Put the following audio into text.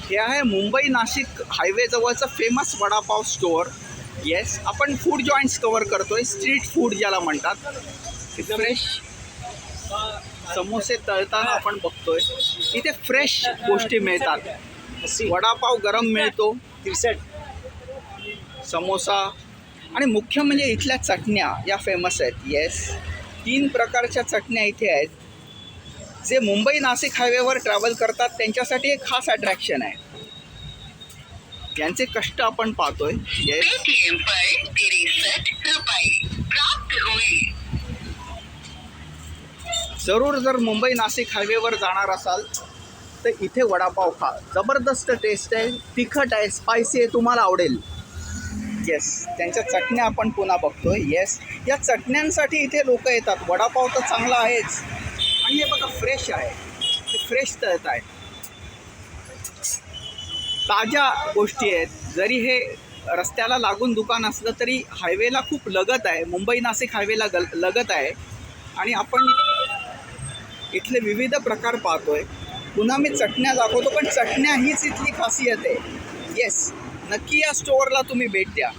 हे आहे मुंबई नाशिक हायवे जवळचं फेमस वडापाव स्टोअर. येस, आपण फूड जॉईंट्स कव्हर करतोय, स्ट्रीट फूड ज्याला म्हणतात. फ्रेश समोसे तळताना आपण बघतोय. इथे फ्रेश गोष्टी मिळतात. वडापाव गरम मिळतो, समोसा आणि मुख्य म्हणजे इथल्या चटण्या या फेमस आहेत. येस, 3 प्रकारच्या चटण्या इथे आहेत. जे मुंबई नाशिक हायवेवर ट्रॅव्हल करतात त्यांच्यासाठी एक खास अट्रॅक्शन आहे. यांचे कष्ट आपण पाहतोय. येस, जरूर जर मुंबई नाशिक हायवेवर जाणार असाल तर इथे वडापाव खा. जबरदस्त टेस्ट आहे, तिखट आहे, स्पायसी आहे, तुम्हाला आवडेल. येस, त्यांच्या चटण्या आपण पुन्हा बघतोय. येस, या चटण्यांसाठी इथे लोक येतात. वडापाव तर चांगला आहेच आणि हे बघा फ्रेश आहे, फ्रेश तळत आहे, ताज्या गोष्टी आहेत. जरी हे रस्त्याला लागून दुकान असलं तरी हायवेला खूप लगत आहे, मुंबई नाशिक हायवेला लगत आहे. आणि आपण इथले विविध प्रकार पाहतोय. पुन्हा मी चटण्या दाखवतो, पण चटण्या हीच इथली खासियत आहे. येस, नक्की या स्टोअरला तुम्ही भेट द्या.